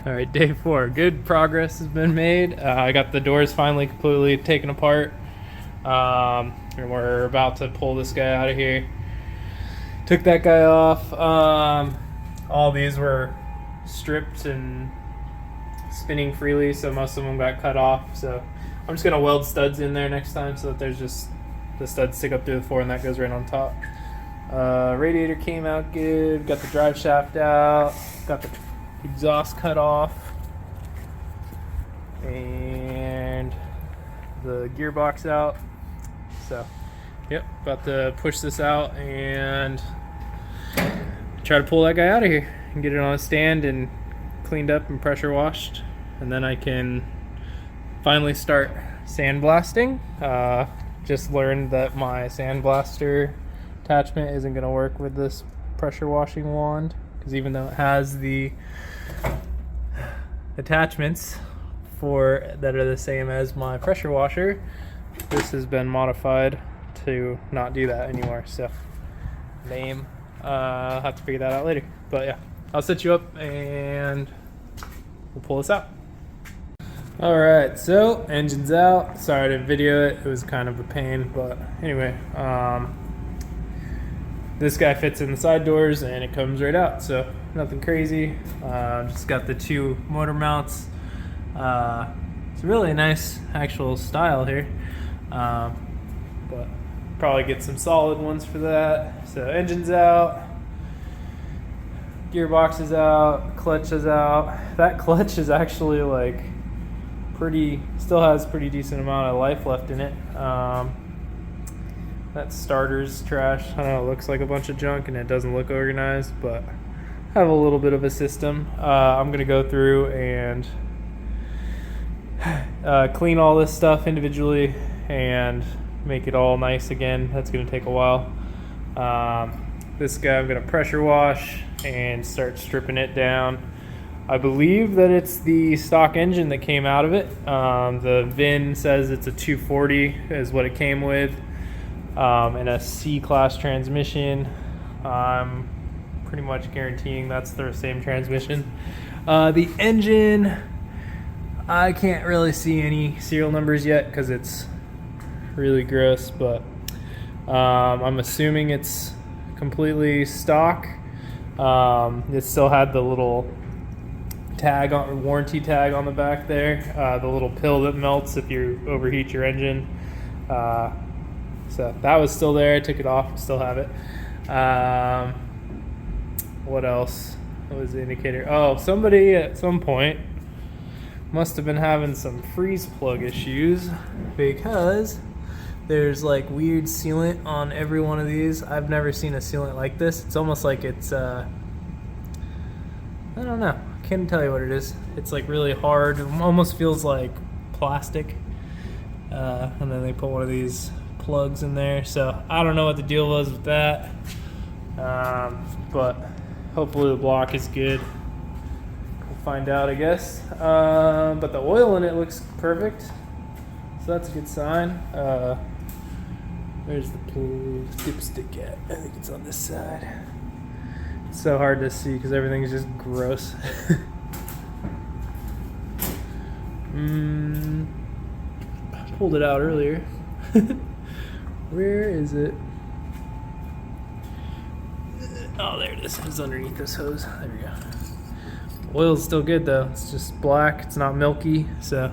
All right, day 4. Good progress has been made. I got the doors finally completely taken apart. And we're about to pull this guy out of here. Took that guy off. All these were stripped and spinning freely, so most of them got cut off. So I'm just gonna weld studs in there next time so that there's just the studs stick up through the floor and that goes right on top. Radiator came out good. Got the drive shaft out. Got the exhaust cut off, and the gearbox out. So yep, about to push this out and try to pull that guy out of here and get it on a stand and cleaned up and pressure washed, and then I can finally start sandblasting. Just learned that my sandblaster attachment isn't going to work with this pressure washing wand, because even though it has the attachments for that are the same as my pressure washer, this has been modified to not do that anymore. So lame. I'll have to figure that out later, but yeah, I'll set you up and we'll pull this out. All right, so engine's out. Sorry I didn't video it, it was kind of a pain, but anyway, this guy fits in the side doors and it comes right out, so nothing crazy. Just got the 2 motor mounts. It's really a nice actual style here, but probably get some solid ones for that. So engine's out, gearbox is out, clutch is out. That clutch is actually like still has pretty decent amount of life left in it. That starter's trash. I don't know, it looks like a bunch of junk and it doesn't look organized, but I have a little bit of a system. I'm gonna go through and clean all this stuff individually and make it all nice again. That's gonna take a while. This guy I'm gonna pressure wash and start stripping it down. I believe that it's the stock engine that came out of it. The VIN says it's a 240 is what it came with, and a C-class transmission. I'm pretty much guaranteeing that's the same transmission. The engine, I can't really see any serial numbers yet because it's really gross, but I'm assuming it's completely stock. It still had the little tag on, warranty tag on the back there, the little pill that melts if you overheat your engine. So that was still there. I took it off, still have it. What else? What was the indicator? Oh, somebody at some point must have been having some freeze plug issues, because there's like weird sealant on every one of these. I've never seen a sealant like this. It's almost like it's I don't know, I can't tell you what it is. It's like really hard. It almost feels like plastic. And then they put one of these plugs in there, so I don't know what the deal was with that, but hopefully the block is good. We'll find out, I guess. But the oil in it looks perfect, so that's a good sign. Where's the dipstick at? I think it's on this side. It's so hard to see because everything's just gross. I pulled it out earlier. Where is it? Oh, there it is. It's underneath this hose. There we go. Oil's still good though. It's just black. It's not milky, so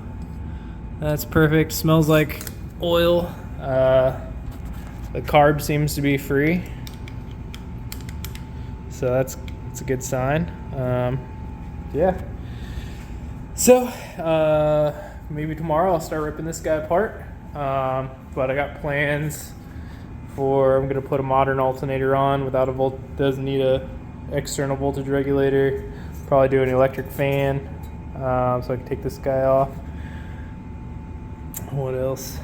that's perfect. Smells like oil. The carb seems to be free, so that's a good sign. Yeah. So maybe tomorrow I'll start ripping this guy apart. But I got plans for, I'm gonna put a modern alternator on without a doesn't need a external voltage regulator. Probably do an electric fan, so I can take this guy off. What else?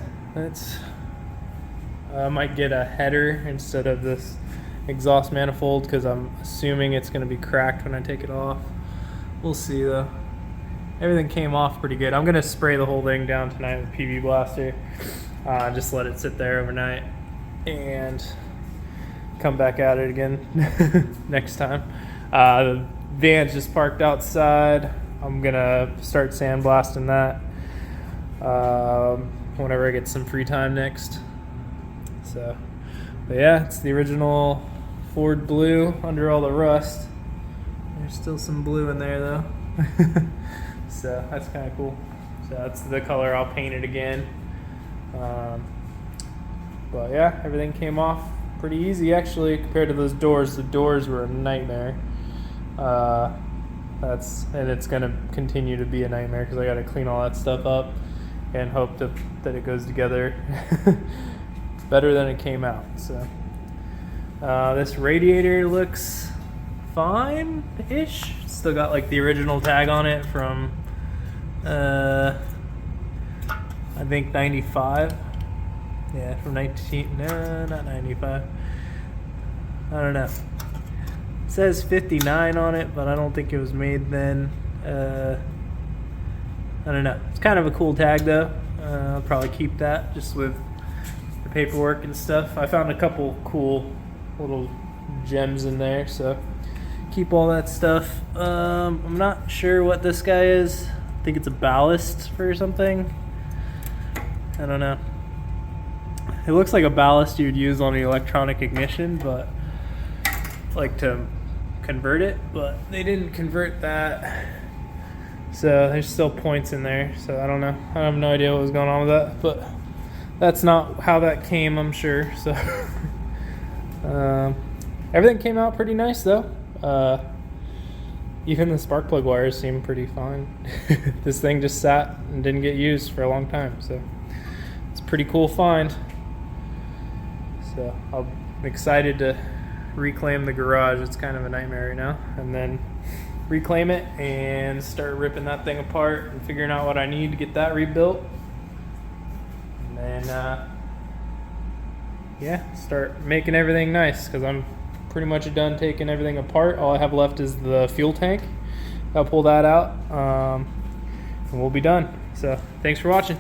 I might get a header instead of this exhaust manifold because I'm assuming it's gonna be cracked when I take it off. We'll see though. Everything came off pretty good. I'm gonna spray the whole thing down tonight with PV Blaster. Just let it sit there overnight and come back at it again next time. The van's just parked outside. I'm gonna start sandblasting that whenever I get some free time next. So, but yeah, it's the original Ford blue under all the rust. There's still some blue in there though. So that's kind of cool. So that's the color. I'll paint it again. But yeah, everything came off pretty easy actually compared to those doors. The doors were a nightmare. And it's gonna continue to be a nightmare because I got to clean all that stuff up and hope that it goes together better than it came out. So this radiator looks fine-ish. Still got like the original tag on it from I think 95. Yeah, from not 95. I don't know. It says 59 on it, but I don't think it was made then. I don't know. It's kind of a cool tag though. I'll probably keep that just with the paperwork and stuff. I found a couple cool little gems in there, so keep all that stuff. I'm not sure what this guy is. I think it's a ballast for something. I don't know. It looks like a ballast you'd use on the electronic ignition, but like to convert it, but they didn't convert that. So there's still points in there. So I don't know. I have no idea what was going on with that, but that's not how that came, I'm sure. So everything came out pretty nice though. Even the spark plug wires seem pretty fine. This thing just sat and didn't get used for a long time, so it's a pretty cool find. So I'm excited to reclaim the garage. It's kind of a nightmare right now, and then reclaim it and start ripping that thing apart and figuring out what I need to get that rebuilt, and then yeah, start making everything nice because I'm pretty much done taking everything apart. All I have left is the fuel tank. I'll pull that out and we'll be done. So thanks for watching.